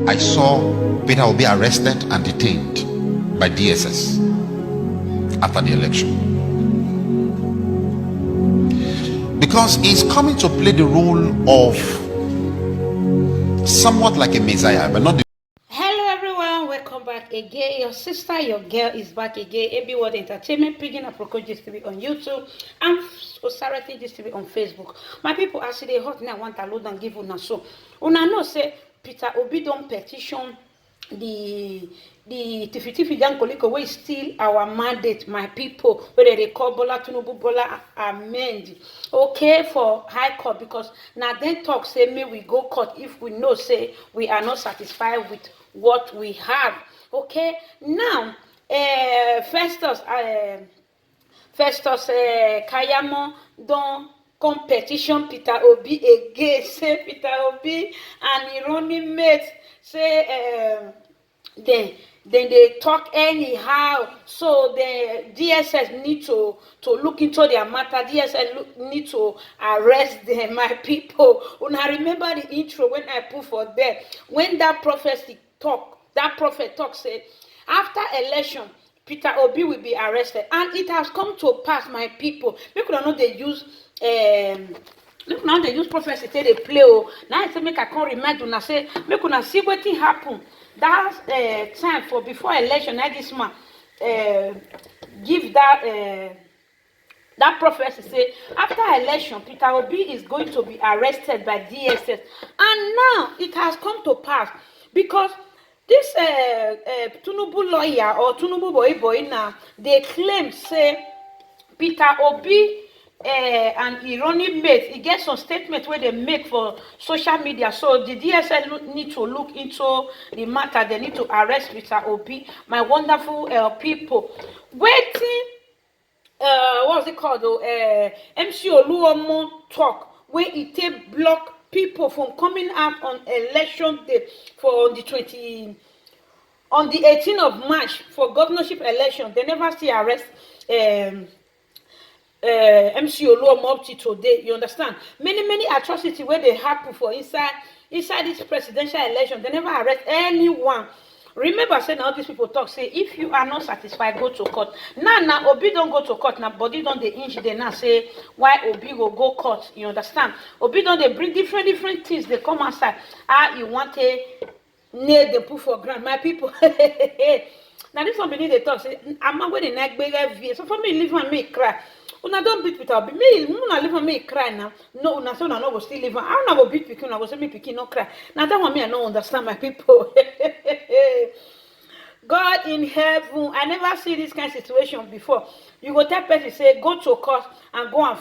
I saw Peter Obi arrested and detained by DSS after the election, because he's coming to play the role of somewhat like a messiah, but not the. Hello everyone, welcome back again. Your sister, your girl is back again. AB World Entertainment, picking up Procogist TV on YouTube and Osarati TV on Facebook. My people, as they hot now, want to load and give una so. Una know say Peter Obi don petition the Tifi Jankoliko wey steal our mandate, my people, where they call Bola Tinubu Bola amend, okay, for high court, because now then talk say may we go court if we know say we are not satisfied with what we have. Okay, now Festus Kayamo don competition Peter Obi again, say Peter Obi and his running mates say then they talk anyhow, so the DSS need to look into their matter. DSS need to arrest them, my people. Una remember the intro when I put for there, when that prophet talk say after election Peter Obi will be arrested, and it has come to pass, my people. Make una know they use look now they use prophecy say they play. Oh, now I say make I can't remind una say make una see wetin happen that time for before election. Now this man give that prophecy say after election Peter Obi is going to be arrested by DSS, and now it has come to pass, because this Tinubu lawyer or Tinubu boy now, they claim say Peter Obi and ironic mate, he gets some statement where they make for social media. So the DSS need to look into the matter. They need to arrest Peter Obi. My wonderful people, waiting. What's it called? MC Oluomo talk where it take block people from coming out on election day for the 18th of March for governorship election. They never see arrest MC Oluomo up to today. You understand? Many atrocities where they happen for inside this presidential election. They never arrest anyone. Remember, saying all these people talk, say if you are not satisfied, go to court. Now Obi don't go to court. Now body don't they inch. They now say why Obi will go court. You understand? Obi don't they bring different things. They come outside. You want a nail they put for ground, my people. Now this one beneath they talk. Say I'm not going to neck bigger. So for me, leave and me cry. Una don't beat Peter Obi. Me, una leave and me cry now. No, una so una no go still live. I don't go beat pikin. Una go say me pikin no cry. Now that one me I don't understand, my people. God in heaven, I never see this kind of situation before. You go tell person say go to court and go and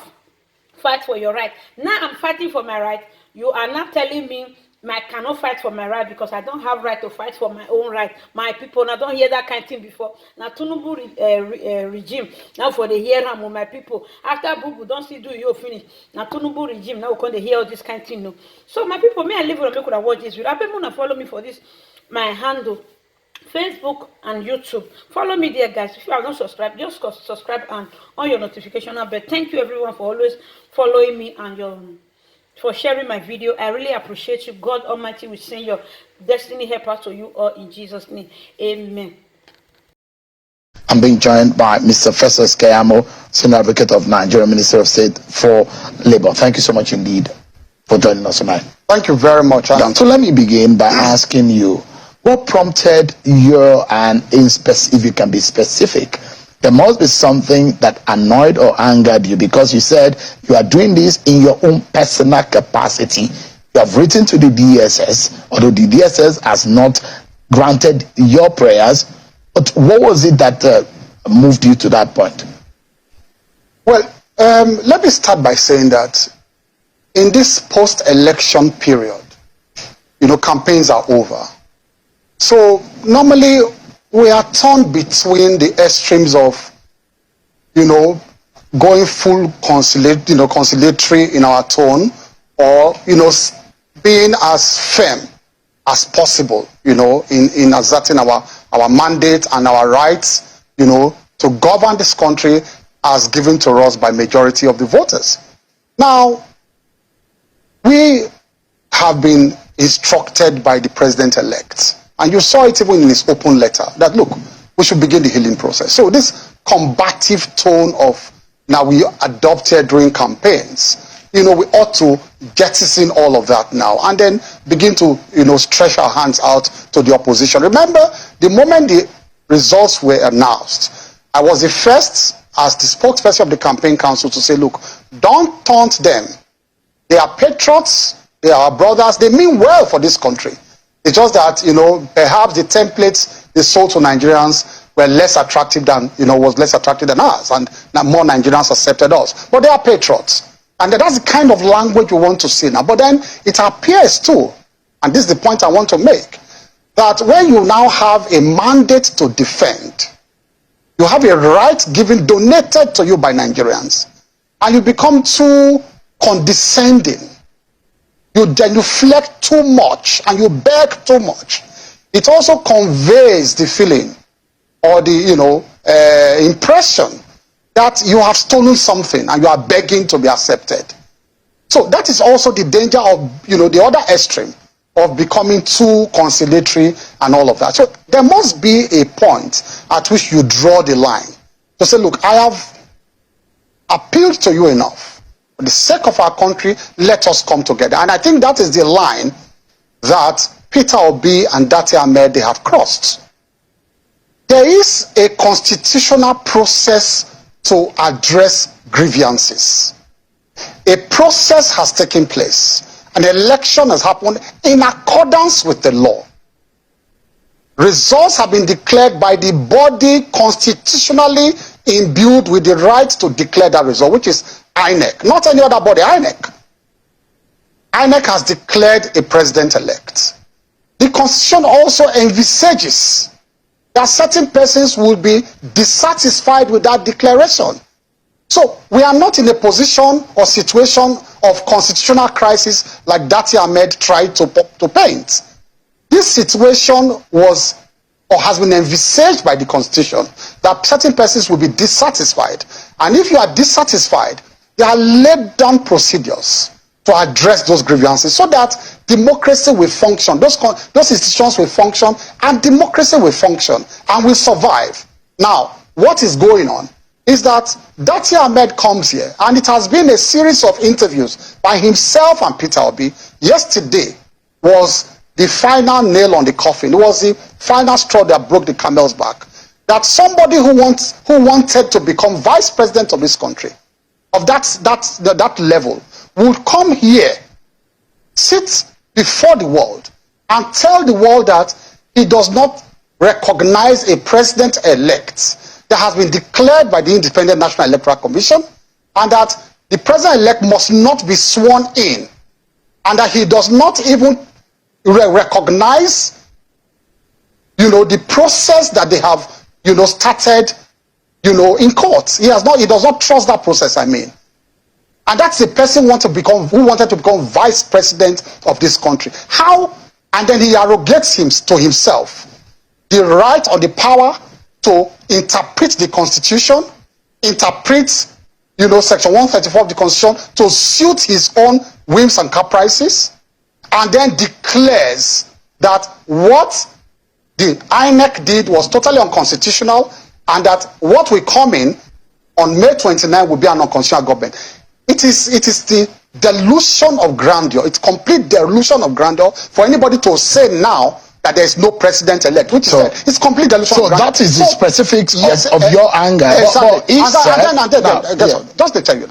fight for your right. Now I'm fighting for my right. You are not telling me I cannot fight for my right because I don't have right to fight for my own right. My people, and I don't hear that kind of thing before. Now Tinubu regime, now for the hear am, my people. After Bubu don't see do you finish. Now Tinubu regime, now we can hear all this kind of thing. No. So my people, me I live on me could have watched this video. I want to follow me for this, my handle, Facebook and YouTube. Follow me there, guys. If you have not subscribed, just subscribe and on your notification bell. Thank you everyone for always following me and for sharing my video. I really appreciate you. God Almighty will send your destiny helper to you all in Jesus' name. Amen. I'm being joined by Mr. Festus Kayamo, Senior Advocate of Nigeria, Minister of State for Labor. Thank you so much indeed for joining us tonight. Thank you very much. So let me begin by asking you, what prompted your, and if you can be specific, there must be something that annoyed or angered you, because you said you are doing this in your own personal capacity. You have written to the DSS, although the DSS has not granted your prayers. But what was it that moved you to that point? Well, let me start by saying that in this post-election period, campaigns are over. So normally we are torn between the extremes of, going full conciliatory in our tone, or, being as firm as possible, in asserting our mandate and our rights, to govern this country as given to us by majority of the voters. Now, we have been instructed by the president-elect. And you saw it even in his open letter, that look, we should begin the healing process. So this combative tone of now we adopted during campaigns, we ought to jettison all of that now and then begin to, stretch our hands out to the opposition. Remember, the moment the results were announced, I was the first, as the spokesperson of the campaign council, to say, look, don't taunt them. They are patriots, they are our brothers, they mean well for this country. It's just that, perhaps the templates they sold to Nigerians were less attractive than, was less attractive than ours, and now more Nigerians accepted us. But they are patriots. And that's the kind of language we want to see now. But then it appears too, and this is the point I want to make, that when you now have a mandate to defend, you have a right donated to you by Nigerians, and you become too condescending. You genuflect too much and you beg too much. It also conveys the feeling or the impression that you have stolen something and you are begging to be accepted. So that is also the danger of the other extreme of becoming too conciliatory and all of that. So there must be a point at which you draw the line to say, look, I have appealed to you enough. For the sake of our country, let us come together. And I think that is the line that Peter Obi and Datti Ahmed, they have crossed. There is a constitutional process to address grievances. A process has taken place. An election has happened in accordance with the law. Results have been declared by the body constitutionally imbued with the right to declare that result, which is INEC, not any other body, INEC. INEC has declared a president-elect. The Constitution also envisages that certain persons will be dissatisfied with that declaration. So we are not in a position or situation of constitutional crisis like Datti Ahmed tried to paint. This situation was or has been envisaged by the Constitution that certain persons will be dissatisfied. And if you are dissatisfied, there are laid down procedures to address those grievances so that democracy will function, those institutions will function, and democracy will function and will survive. Now, what is going on is that Datti Ahmed comes here, and it has been a series of interviews by himself and Peter Obi. Yesterday was the final nail on the coffin. It was the final straw that broke the camel's back. That somebody who wanted to become vice president of this country, of that level, would come here, sit before the world, and tell the world that he does not recognize a president-elect that has been declared by the Independent National Electoral Commission, and that the president-elect must not be sworn in, and that he does not even recognize, the process that they have, started, in court. He does not trust that process, And that's the person who wanted to become vice president of this country. How? And then he arrogates to himself the right or the power to interpret the Constitution, interpret, Section 134 of the Constitution to suit his own whims and caprices, and then declares that what the INEC did was totally unconstitutional, and that what will come in on May 29 will be an unconstitutional government. It is the delusion of grandeur. It's complete delusion of grandeur for anybody to say now that there is no president-elect, which it's complete delusion of grandeur. So that is the specifics of your anger. Exactly. Just to tell you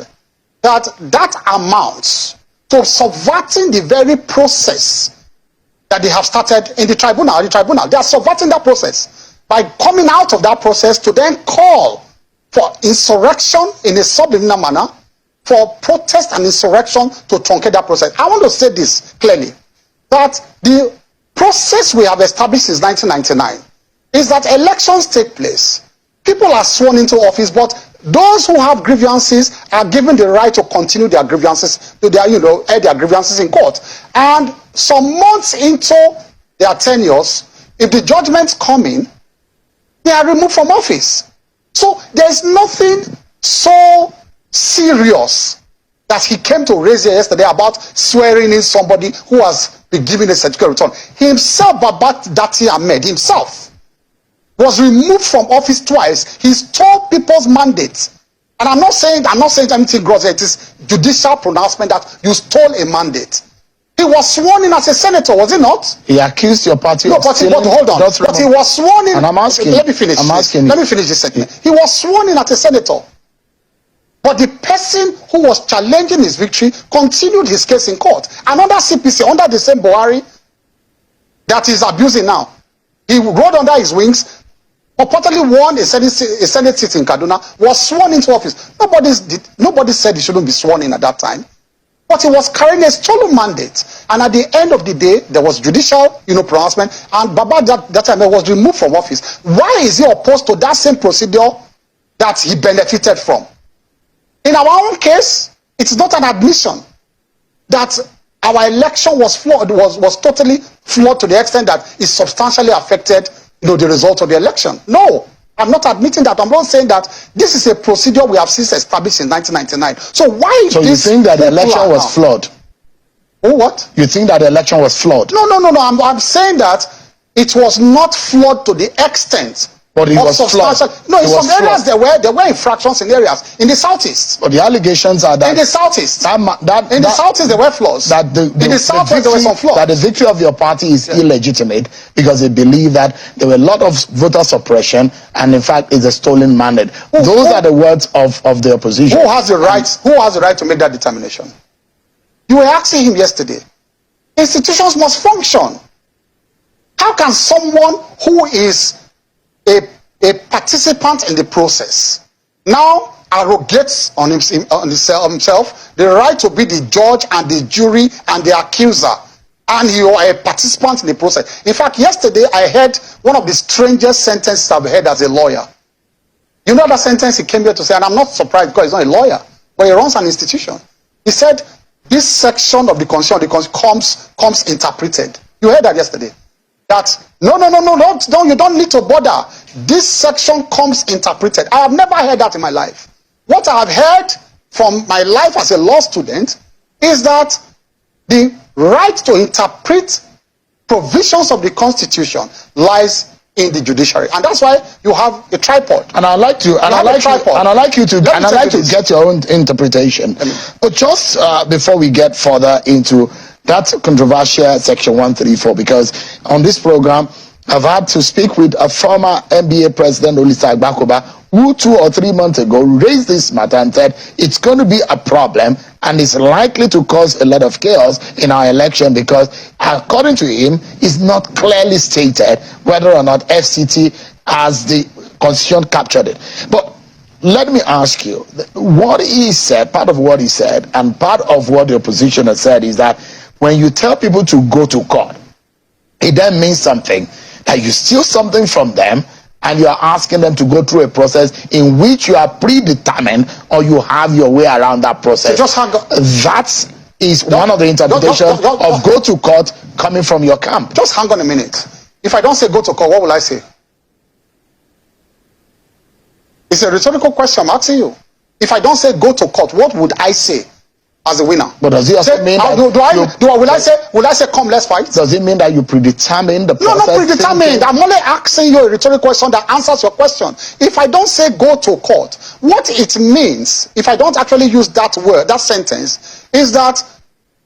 that amounts to subverting the very process that they have started in the tribunal. They are subverting that process by coming out of that process to then call for insurrection in a subliminal manner, for protest and insurrection to truncate that process. I want to say this clearly, that the process we have established since 1999 is that elections take place. People are sworn into office, but those who have grievances are given the right to continue their grievances, air their grievances in court. And some months into their tenures, if the judgments come in, they are removed from office. So there is nothing so serious that he came to raise here yesterday about swearing in somebody who has been given a certificate of return. He himself, Babat Dati Ahmed, himself, was removed from office twice. He stole people's mandates. And I'm not saying anything gross. It is judicial pronouncement that you stole a mandate. He was sworn in as a senator, was he not? He accused your party of stealing. But hold on. But he was sworn in. And I'm asking. Let me finish. Let me finish this segment. He was sworn in as a senator. But the person who was challenging his victory continued his case in court. Another CPC under the same Buhari that is abusing now. He rode under his wings, purportedly won a Senate seat in Kaduna, was sworn into office. Nobody said he shouldn't be sworn in at that time. But he was carrying a stolen mandate. And at the end of the day, there was judicial, pronouncement, and Baba that time was removed from office. Why is he opposed to that same procedure that he benefited from? In our own case, it's not an admission that our election was flawed, was totally flawed to the extent that it substantially affected, the result of the election. No, I'm not admitting that. I'm not saying that this is a procedure we have since established in 1999. So why? So you think that the election was flawed? Oh, what? You think that the election was flawed? No. I'm saying that it was not flawed to the extent. But it was flawed. No, in some areas there were infractions in areas. In the southeast. But the allegations are that in the southeast. In the southeast there were flaws. That in the southeast there were some flaws. That the victory of your party is illegitimate because they believe that there were a lot of voter suppression and in fact it's a stolen mandate. Those are the words of the opposition. Who has the right? Who has the right to make that determination? You were asking him yesterday. Institutions must function. How can someone who is a participant in the process now arrogates on himself the right to be the judge and the jury and the accuser, and you are a participant in the process? In fact, yesterday I heard one of the strangest sentences I've heard as a lawyer. You know that sentence he came here to say, and I'm not surprised because he's not a lawyer, but he runs an institution. He said, this section of the Constitution comes interpreted. You heard that yesterday. That no, you don't need to bother. This section comes interpreted. I have never heard that in my life. What I have heard from my life as a law student is that the right to interpret provisions of the Constitution lies in the judiciary, and that's why you have a tripod. And I'd like you to get your own interpretation. But just before we get further into that controversial section 134, because on this program I've had to speak with a former NBA president, Olisa Agbakoba, who 2 or 3 months ago raised this matter and said it's going to be a problem and it's likely to cause a lot of chaos in our election because, according to him, it's not clearly stated whether or not FCT has the Constitution captured it. But let me ask you, what he said, part of what he said, and part of what the opposition has said is that when you tell people to go to court, it then means something, that you steal something from them and you are asking them to go through a process in which you are predetermined or you have your way around that process. So just hang on. That is one of the interpretations of go to court coming from your camp. Just hang on a minute. If I don't say go to court, what will I say? It's a rhetorical question I'm asking you. If I don't say go to court, what would I say as a winner? But does it also mean that will I say come, let's fight? Does it mean that you predetermine the process? No, not predetermined. I'm only asking you a rhetorical question that answers your question. If I don't say go to court, what it means, if I don't actually use that word, that sentence, is that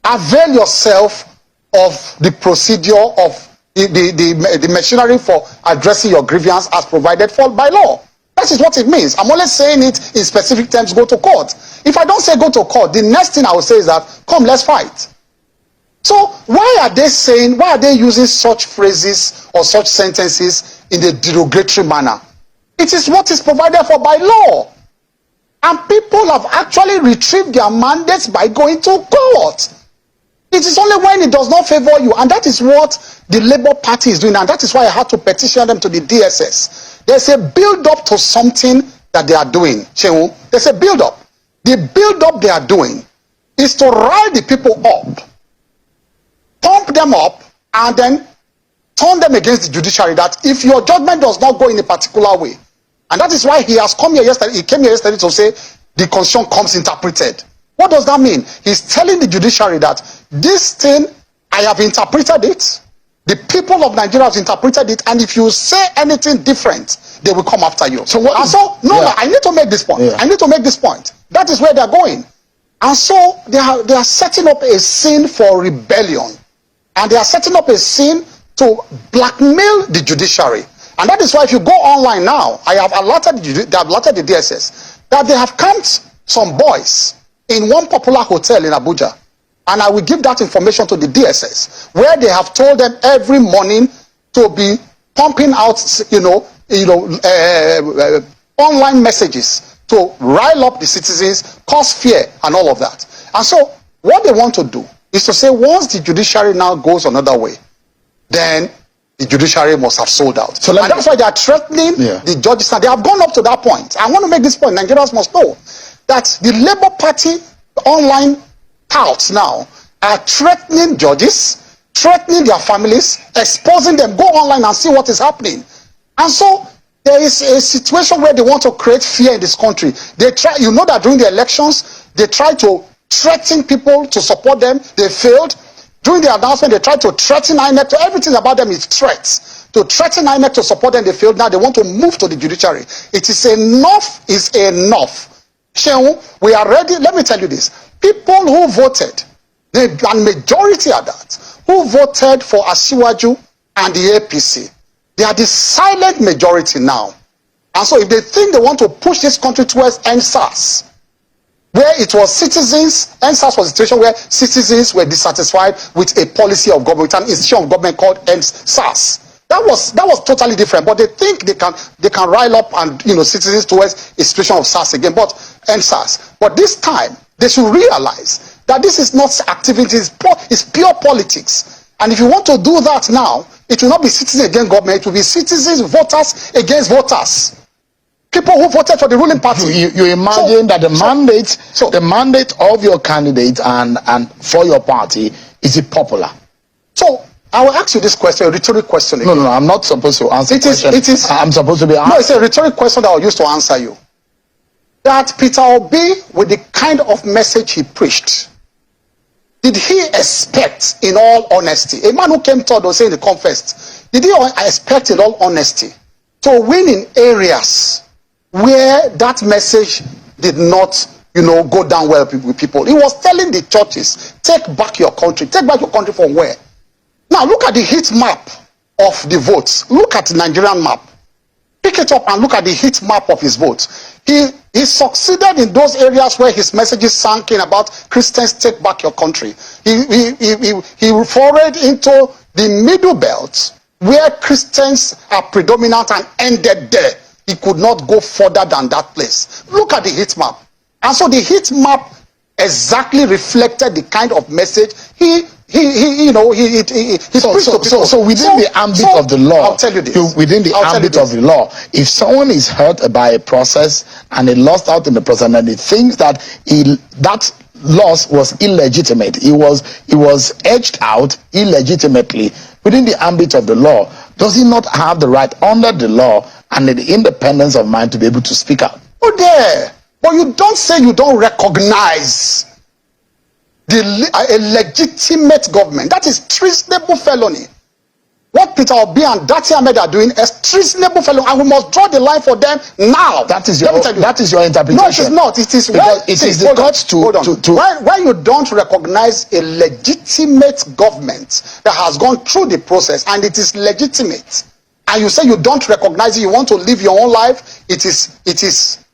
avail yourself of the procedure of the machinery for addressing your grievance as provided for by law. That is what it means. I'm only saying it in specific terms, go to court. If I don't say go to court, the next thing I will say is that, come, let's fight. So why are they using such phrases or such sentences in a derogatory manner? It is what is provided for by law. And people have actually retrieved their mandates by going to court. It is only when it does not favor you, and that is what the Labour Party is doing, and that is why I had to petition them to the DSS. There's a build-up to something that they are doing. There's a build-up. The build-up they are doing is to rile the people up, pump them up, and then turn them against the judiciary, that if your judgment does not go in a particular way, and that is why he has come here yesterday, he came here yesterday to say the Constitution comes interpreted. What does that mean? He's telling the judiciary that this thing, I have interpreted it. The people of Nigeria have interpreted it, and if you say anything different, they will come after you. So what? No, I need to make this point. Yeah. I need to make this point. That is where they're going. And so they are setting up a scene for rebellion, and they are setting up a scene to blackmail the judiciary. And that is why if you go online now, I have alerted the DSS that they have camped some boys in one popular hotel in Abuja. And I will give that information to the DSS, where they have told them every morning to be pumping out, online messages to rile up the citizens, cause fear, and all of that. And so, what they want to do is to say, once the judiciary now goes another way, then the judiciary must have sold out. So and that's why they are threatening the judges. And they have gone up to that point. I want to make this point. Nigerians must know that the Labour Party online touts now are threatening judges, threatening their families, exposing them. Go online and see what is happening. And so there is a situation where they want to create fear in this country. They try, you know that during the elections, they try to threaten people to support them. They failed. During the announcement, they tried to threaten INEC. Everything about them is threats. To threaten INEC to support them, they failed. Now they want to move to the judiciary. It is enough is enough. We are ready. Let me tell you this. People who voted, the majority of that, who voted for Asiwaju and the APC, they are the silent majority now. And so if they think they want to push this country towards NSAS, where it was citizens, NSAS was a situation where citizens were dissatisfied with a policy of government, an institution of government called NSAS. That was totally different. But they think they can rile up and citizens towards a situation of SARS again, but NSAS. But this time they should realize that this is not activities, it's pure politics. And if you want to do that now, it will not be citizens against government, it will be citizens, voters against voters. People who voted for the ruling party. You imagine that the mandate of your candidate and for your party, is it popular? So I will ask you this question, a rhetoric question again. No, I'm not supposed to answer. I'm supposed to be answering. No, it's a rhetoric question that I'll use to answer you. That Peter Obi, with the kind of message he preached, did he expect, in all honesty, a man who came third or saying the confessed, did he expect, in all honesty, to win in areas where that message did not, go down well with people? He was telling the churches, take back your country. Take back your country from where? Now look at the heat map of the votes. Look at the Nigerian map. Pick it up and look at the heat map of his votes. He succeeded in those areas where his messages sank in about Christians take back your country. He forayed into the middle belt where Christians are predominant and ended there. He could not go further than that place. Look at the heat map. And so the heat map exactly reflected the kind of message he preached to people. So within the ambit of the law, I'll tell you this. Within the ambit of the law, if someone is hurt by a process and he lost out in the process and he thinks that that loss was illegitimate, he was edged out illegitimately within the ambit of the law, does he not have the right under the law and the independence of mind to be able to speak out? Oh, there. But you don't say you don't recognize a legitimate government. That is treasonable felony. What Peter Obi and Dati Ahmed are doing is treasonable felony, and we must draw the line for them now. That is your interpretation. No, it is not. It is the courts to why you don't recognize a legitimate government that has gone through the process and it is legitimate, and you say you don't recognize it, you want to live your own life, it is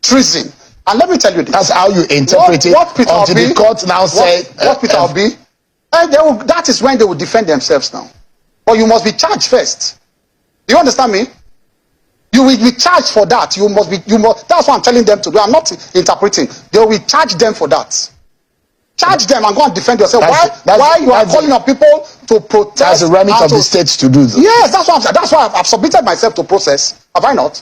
treason. And let me tell you this. That's how you interpret it. What Peter until Obi, the court now said what Peter Obi, that is when they will defend themselves now. But you must be charged first. Do you understand me? You will be charged for that. That's what I'm telling them to do. I'm not interpreting. They will charge them for that. Charge them and go and defend yourself. Why you are calling on people to protest? That's the remit of the states to do. Yes, that's what I'm saying. That's why I've submitted myself to process. Have I not?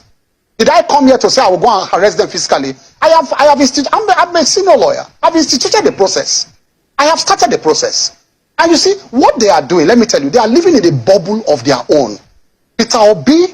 Did I come here to say I will go and arrest them physically? I'm a senior lawyer. I've instituted the process. I have started the process. And you see, what they are doing, let me tell you, they are living in a bubble of their own. Peter Obi,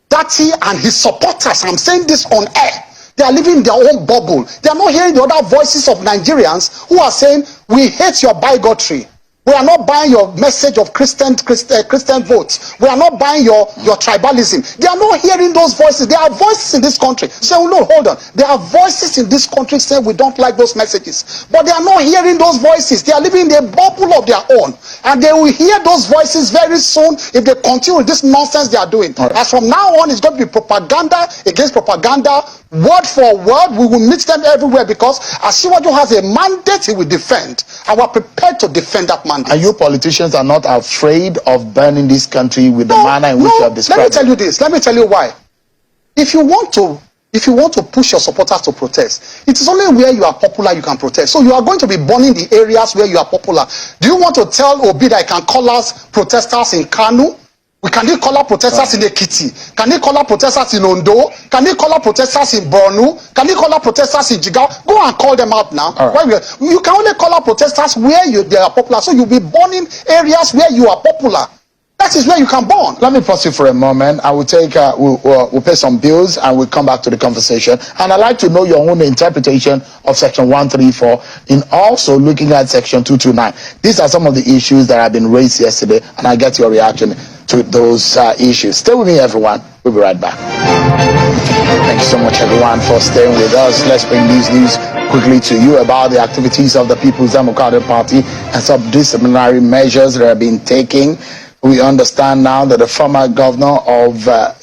Dati, and his supporters, I'm saying this on air, They are living in their own bubble. They are not hearing the other voices of Nigerians who are saying, we hate your bigotry. We are not buying your message of Christian votes. We are not buying your tribalism. They are not hearing those voices. There are voices in this country. So no, hold on. There are voices in this country saying we don't like those messages. But they are not hearing those voices. They are living in a bubble of their own. And they will hear those voices very soon if they continue with this nonsense they are doing. Right. As from now on, it's going to be propaganda against propaganda. Word for word, we will meet them everywhere because Asiwaju has a mandate he will defend. And we're prepared to defend that mandate. And you politicians are not afraid of burning this country with the manner in which you have described. Let me tell you this. Let me tell you why. If you want to push your supporters to protest, it is only where you are popular you can protest. So you are going to be burning the areas where you are popular. Do you want to tell Obi that I can call us protesters in Kanu? Can he call out protesters in Ekiti? Can he call out protesters in Ondo? Can he call out protesters in Borno? Can he call out protesters in Jigawa? Go and call them out now. Right. You can only call out protesters where they are popular. So you'll be burning areas where you are popular. That is where you can burn. Let me pause you for a moment. I will take, we'll pay some bills and we'll come back to the conversation. And I'd like to know your own interpretation of Section 134 in also looking at Section 229. These are some of the issues that have been raised yesterday, and I get your reaction to those issues. Stay with me, everyone. We'll be right back. Thank you so much, everyone, for staying with us. Let's bring these news quickly to you about the activities of the People's Democratic Party and some disciplinary measures that have been taken. We understand now that the former governor of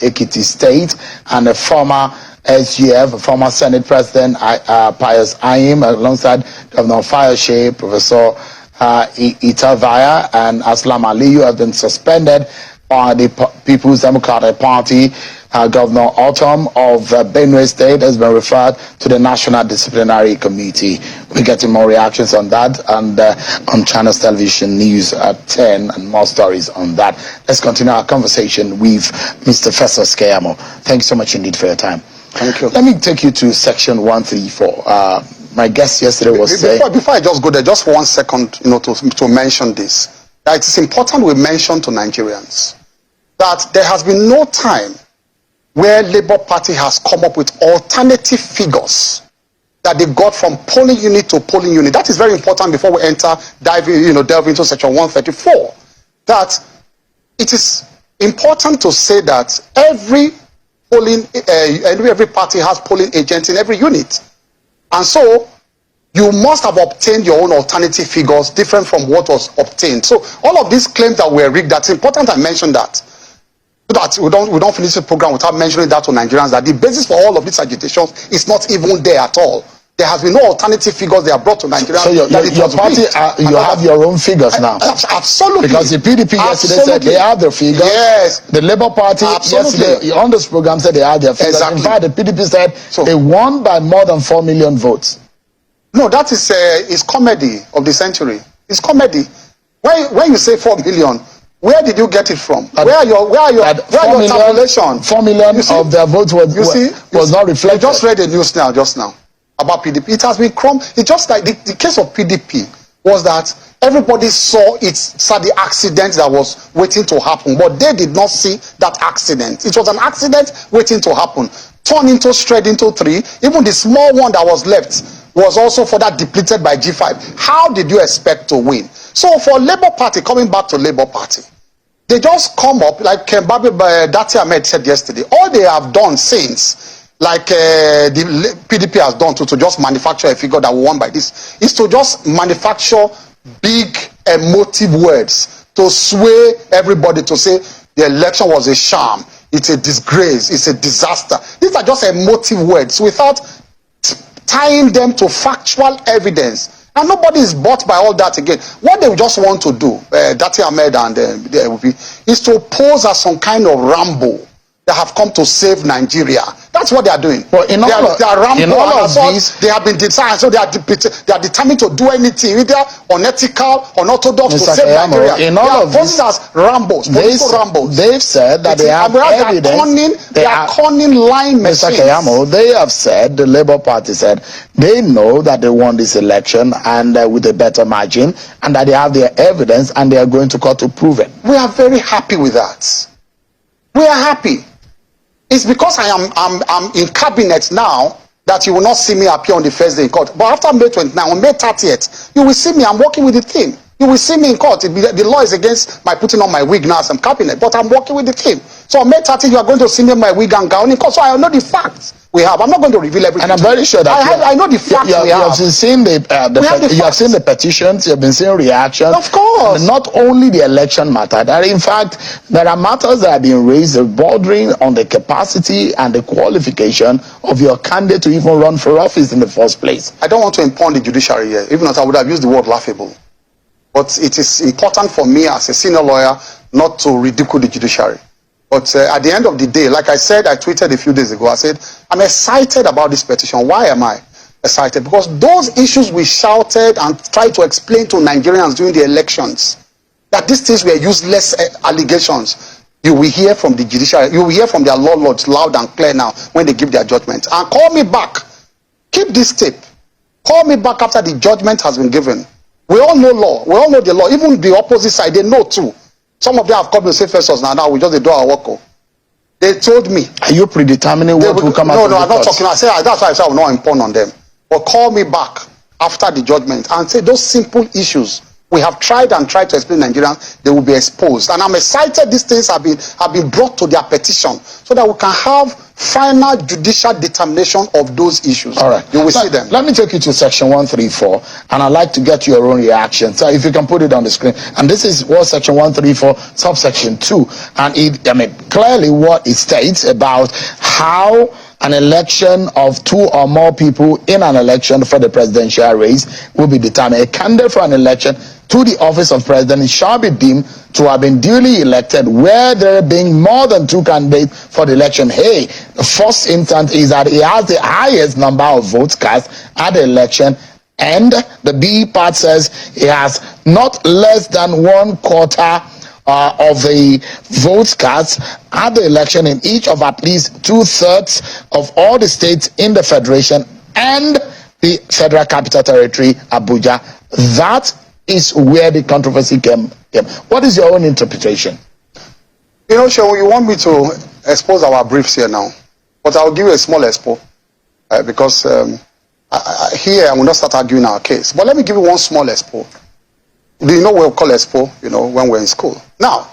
Ekiti State and the former SGF, former Senate President Pius Ayim, alongside Governor Fayoshe, Professor Itavaya, and Aslam Aliyu have been suspended by the People's Democratic Party. Governor Autumn of Benue State has been referred to the National Disciplinary Committee. We're getting more reactions on that and on Channels Television News at 10 and more stories on that. Let's continue our conversation with Mr. Festus Keyamo. Thank you so much indeed for your time. Thank you. Let me take you to Section 134. My guest yesterday was saying... Before I just go there, just 1 second, to mention this. That it is important we mention to Nigerians that there has been no time where Labour Party has come up with alternative figures that they got from polling unit to polling unit. That is very important before we delve into Section 134. That it is important to say that every party has polling agents in every unit. And so you must have obtained your own alternative figures different from what was obtained. So all of these claims that were rigged, that's important I mention that. So that we don't finish the program without mentioning that to Nigerians, that the basis for all of these agitations is not even there at all. There has been no alternative figures they have brought to Nigerians. So your party, you have your own figures now. Absolutely. Because the PDP yesterday said they have their figures. Yes. The Labour Party yesterday on this program said they had their figures. Exactly. In fact, the PDP said they won by more than 4 million votes. No, that is comedy of the century. It's comedy. When you say 4 million, where did you get it from? Where are your tabulation? 4 million of their votes was not reflected. I just read the news just now about PDP. It has been It's just like the case of PDP was that everybody saw the accident that was waiting to happen, but they did not see that accident. It was an accident waiting to happen. Turned into straight into 3. Even the small one that was left was also further depleted by G5. How did you expect to win? So for Labour Party, coming back to Labour Party, they just come up, like Dati Ahmed said yesterday, all they have done since, like the PDP has done to just manufacture a figure that we won by this, is to just manufacture big emotive words to sway everybody to say the election was a sham, it's a disgrace, it's a disaster. These are just emotive words without tying them to factual evidence. And nobody is bought by all that again. What they just want to do, Dati Ahmed and is to pose as some kind of Rambo that have come to save Nigeria. That's what they are doing. Well, they are these, they have been designed, so they are determined to do anything, either unethical, unorthodox, to save Nigeria. In all of these, as Rambos, political Rambos. They've said that they have evidence. They are cunning lying machines. Mr. Keyamo, they have said, the Labour Party said, they know that they won this election and with a better margin, and that they have their evidence and they are going to court to prove it. We are very happy with that. We are happy. It's because I'm in cabinet now that you will not see me appear on the first day in court. But after May 29, on May 30th, you will see me. I'm working with the team. You will see me in court. The law is against my putting on my wig now as I'm cabinet, but I'm working with the team. So on May 30th, you are going to see me in my wig and gown in court. So I know the facts we have. I'm not going to reveal everything. And I'm very sure that I know the facts we have. You have seen you have seen the petitions. You have been seeing reactions. Of course. And not only the election matter. That in fact there are matters that are being raised bordering on the capacity and the qualification of your candidate to even run for office in the first place. I don't want to impugn the judiciary here. Even if I would have used the word laughable. But it is important for me as a senior lawyer not to ridicule the judiciary. But at the end of the day, like I said, I tweeted a few days ago, I said, I'm excited about this petition. Why am I excited? Because those issues we shouted and tried to explain to Nigerians during the elections, that these things were useless allegations, you will hear from the judiciary, you will hear from their law lords loud and clear now when they give their judgment. And call me back. Keep this tape. Call me back after the judgment has been given. We all know law. We all know the law. Even the opposite side, they know too. Some of them have come to say first now we just do our work. They told me. Are you predetermining what will come out? No, I'm not talking. I said that's why I said I will not impugn on them. But call me back after the judgment and say those simple issues we have tried to explain to Nigerians, they will be exposed. And I'm excited these things have been brought to their petition so that we can have final judicial determination of those issues. All right. You will see them. Let me take you to section 134, and I'd like to get your own reaction. So if you can put it on the screen. And this is what section 134, subsection 2. And clearly what it states about how an election of two or more people in an election for the presidential race will be determined. A candidate for an election to the office of president shall be deemed to have been duly elected where there being more than two candidates for the election. Hey, the first instance is that he has the highest number of votes cast at the election, and the B part says he has not less than 1/4 of the votes cast at the election in each of at least 2/3 of all the states in the federation and the Federal Capital Territory, Abuja. That is where the controversy came. What is your own interpretation? You know, Sean, you want me to expose our briefs here now, but I'll give you a small expo because here I will not start arguing our case. But let me give you one small expo. Do you know what we call expo? You know, when we're in school. Now,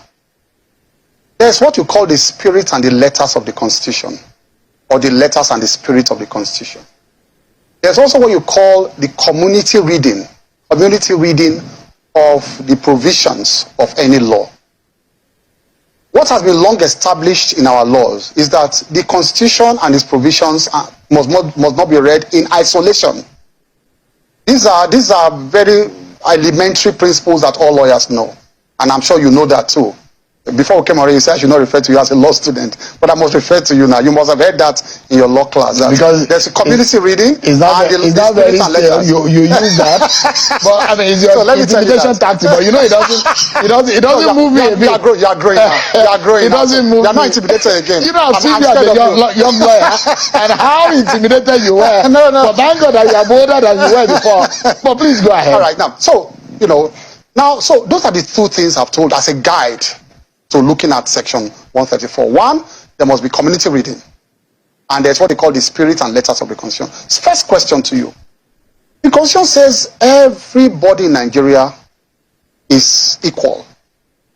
there's what you call the spirit and the letters of the Constitution, or the letters and the spirit of the Constitution. There's also what you call the community reading of the provisions of any law. What has been long established in our laws is that the Constitution and its provisions must not be read in isolation. These are very elementary principles that all lawyers know, and I'm sure you know that too. Before we came already, you said I should not refer to you as a law student, but I must refer to you now. You must have heard that in your law class. Because there's a community reading. Is that very still? You use that, but I mean, it's your intimidation tactic. But you know, it doesn't move me a bit. You are growing now. You are growing. It doesn't move. You are not intimidated again. You know, I've seen you as a young lawyer, and how intimidated you were. No. But thank God that you are bolder than you were before. But please go ahead. All right, now, so those are the two things I've told as a guide to looking at section 134. One, there must be community reading. And there's what they call the spirit and letters of the Constitution. First question to you. The Constitution says everybody in Nigeria is equal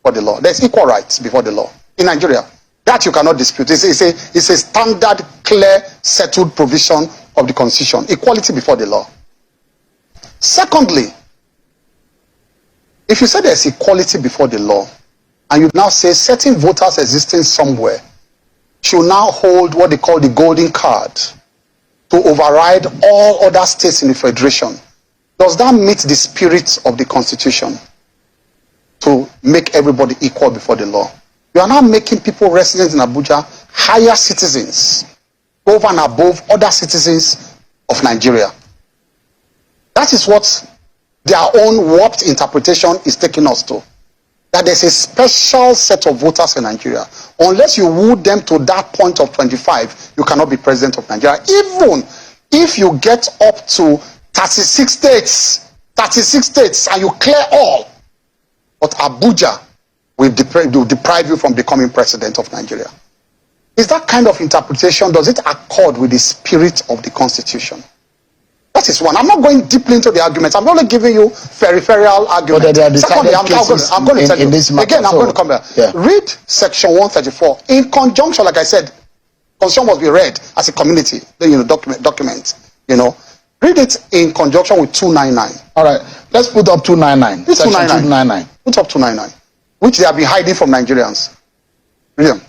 for the law. There's equal rights before the law in Nigeria. That you cannot dispute. It's a standard, clear, settled provision of the Constitution. Equality before the law. Secondly, if you say there's equality before the law, and you now say certain voters existing somewhere should now hold what they call the golden card to override all other states in the federation, does that meet the spirit of the Constitution to make everybody equal before the law? You are now making people residents in Abuja higher citizens over and above other citizens of Nigeria. That is what their own warped interpretation is taking us to. That there's a special set of voters in Nigeria. Unless you woo them to that point of 25, you cannot be president of Nigeria. Even if you get up to 36 states, and you clear all, but Abuja will deprive you from becoming president of Nigeria. Is that kind of interpretation, does it accord with the spirit of the Constitution? That is one. I'm not going deeply into the arguments. I'm only giving you peripheral arguments. Secondly, I'm going to tell you. Again, I'm going to come back. Yeah. Read section 134. In conjunction, like I said, Constitution must be read as a community, document. Read it in conjunction with 299. All right. Let's put up 299. Section 299. Put up 299, which they have been hiding from Nigerians. Read them.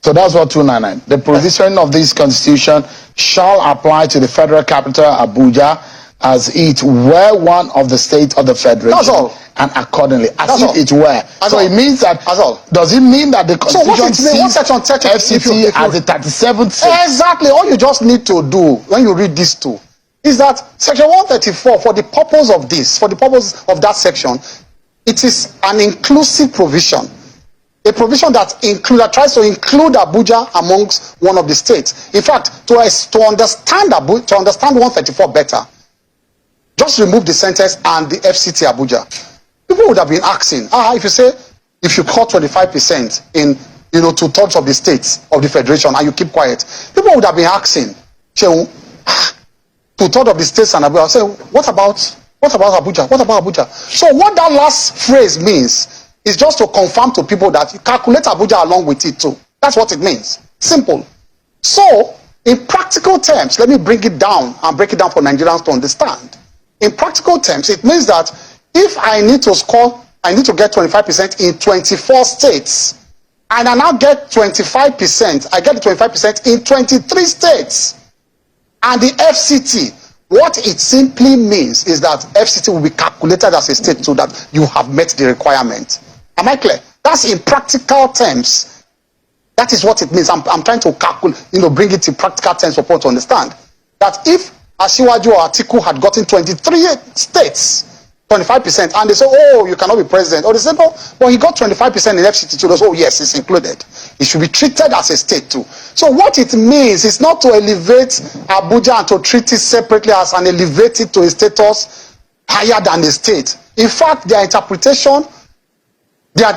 So that's what 299. The provision of this constitution shall apply to the federal capital, Abuja, as it were one of the states of the federation. That's all. And accordingly, as That's if all. it were. That's so all. it means that. That's all. Does it mean that the So what constitution what section 30? FCT as the 37th state? Exactly. All you just need to do when you read these two is that section 134, for the purpose of this, for the purpose of that section, it is an inclusive provision. A provision that tries to include Abuja amongst one of the states. In fact, to understand 134 better, just remove the sentence "and the FCT Abuja." People would have been asking, if you cut 25% in 2/3 of the states of the federation and you keep quiet, people would have been asking, 2/3 of the states and Abuja. Say, what about Abuja? What about Abuja? So what that last phrase means is just to confirm to people that you calculate Abuja along with it too. That's what it means. Simple. So, in practical terms, let me break it down for Nigerians to understand. In practical terms, it means that if I need to get 25% in 24 states, and I now get 25%, I get the 25% in 23 states. And the FCT, what it simply means is that FCT will be calculated as a state so that you have met the requirement. Am I clear? That's in practical terms. That is what it means. I'm trying to calculate, bring it to practical terms for people to understand. That if Asiwaju or Atiku had gotten 23 states, 25%, and they say, oh, you cannot be president. Or they say, no, well, he got 25% in FCT too. Oh, yes, it's included. It should be treated as a state too. So what it means is not to elevate Abuja and to treat it separately as an elevated to a status higher than the state. In fact, their interpretation they are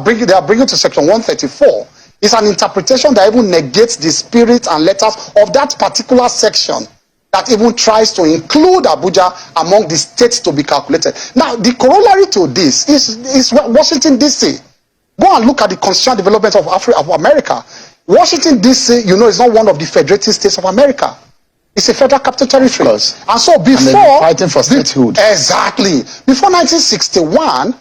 bringing to section 134 is an interpretation that even negates the spirit and letters of that particular section that even tries to include Abuja among the states to be calculated. Now, the corollary to this is Washington, D.C. Go and look at the constitutional development of America. Washington, D.C., is not one of the federated states of America. It's a federal capital territory. And so before... fighting for statehood. Exactly. Before 1961...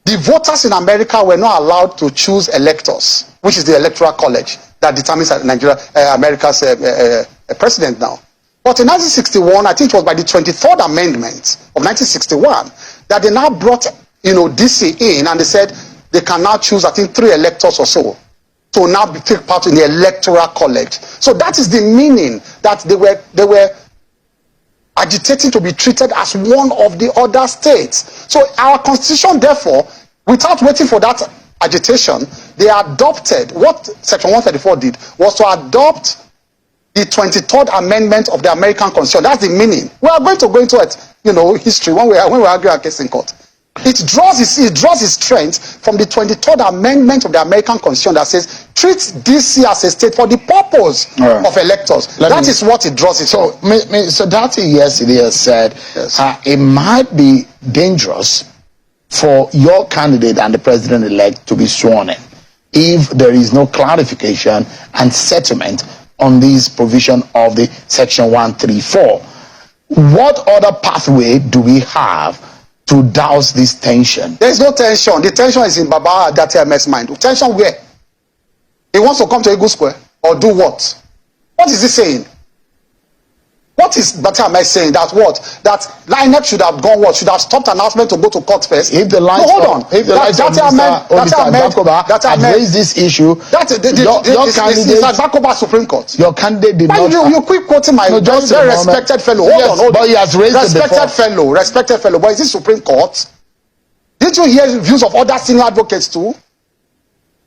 the voters in America were not allowed to choose electors, which is the Electoral College that determines America's president now. But in 1961, I think it was by the 23rd Amendment of 1961, that they now brought, DC in, and they said they can now choose, I think, 3 electors or so to now take part in the Electoral College. So that is the meaning that they were agitating to be treated as one of the other states. So our constitution, therefore, without waiting for that agitation, they adopted, what section 134 did, was to adopt the 23rd Amendment of the American Constitution. That's the meaning. We are going to go into it, history when we argue our case in court. It draws its strength from the 23rd Amendment of the American Constitution that says, treat DC as a state for the purpose of electors. That is what it draws its So Dati yesterday has said it might be dangerous for your candidate and the president-elect to be sworn in if there is no clarification and settlement on this provision of the section 134. What other pathway do we have to douse this tension? There is no tension. The tension is in Baba Dati Ahmed's mind. Tension where? He wants to come to Eagle Square or do what? What is he saying? What is Dati Ahmed saying? That what? That INEC should have gone what? Should have stopped announcement to go to court first? If the lines if Dati Ahmed had raised this issue, your candidate, like Bakoba Supreme Court. Your candidate did not. You keep quoting my very respected fellow. Hold on. But he has raised respected fellow. But is this Supreme Court? Did you hear the views of other senior advocates too?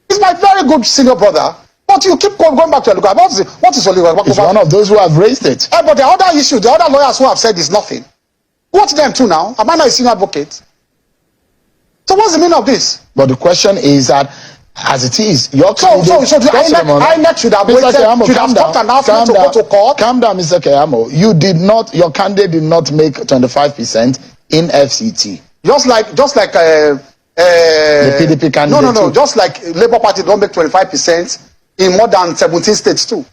He's my very good senior brother. But you keep going back to Oluka. What is Oluka? He's one of those who have raised it. But the other issue, the other lawyers who have said is nothing. What's them too now? Am I not a senior advocate? So what's the meaning of this? But the question is that as it is. Your So the INEC should have Mr. waited, Keyamo, should have stopped announcement to go to court. Calm down, Mr. Keyamo. Your candidate did not make 25% in FCT. Just like the PDP candidate. No. Just like Labour Party don't make 25% in more than 17 states too.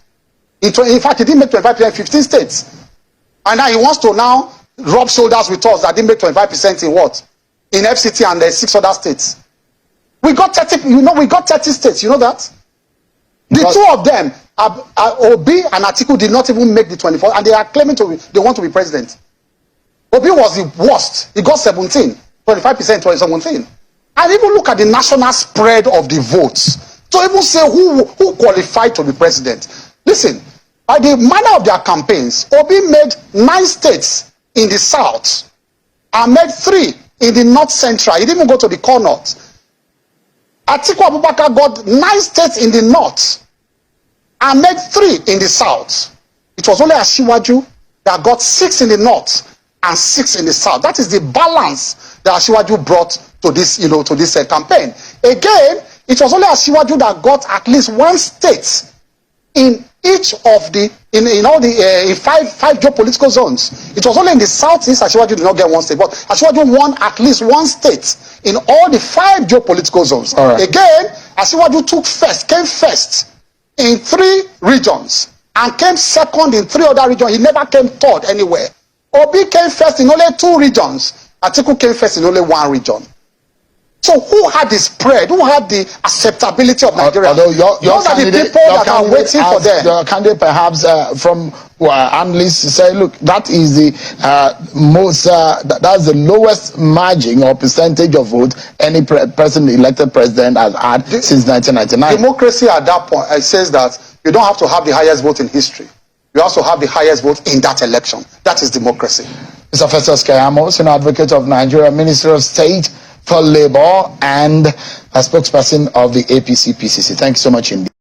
In fact, he didn't make 25% in 15 states. And now he wants to now rub shoulders with us that didn't make 25% in what? In FCT and the 6 other states. We got 30. We got 30 states. You know that. The two of them, Obi and Atiku, did not even make the 24, and they are claiming they want to be president. Obi was the worst. He got 17, 25% in 2017. And even look at the national spread of the votes to even say who qualified to be president. Listen, by the manner of their campaigns, Obi made 9 states in the south and made 3 in the north central. He didn't even go to the core north. Atiku Abubakar got 9 states in the north and made 3 in the south. It was only Asiwaju that got 6 in the north and 6 in the south. That is the balance that Asiwaju brought to this, to this campaign. Again, it was only Asiwaju that got at least 1 state in each of the in all the 5 geopolitical zones. It was only in the southeast Asiwaju did not get 1 state, but Asiwaju won at least 1 state in all the 5 geopolitical zones. Right. Again, Asiwaju came first in 3 regions and came second in 3 other regions. He never came third anywhere. Obi came first in only 2 regions. Atiku came first in only 1 region. So who had the spread? Who had the acceptability of Nigeria? Although your candidate, are waiting for them. Your candidate perhaps from analysts say, look, that is the that's the lowest margin or percentage of vote any elected president has had since 1999. Democracy at that point, it says that you don't have to have the highest vote in history. You also have the highest vote in that election. That is democracy. Mr. Festus Keyamo, Senior Advocate of Nigeria, Minister of State for Labor and a spokesperson of the APC-PCC. Thank you so much indeed.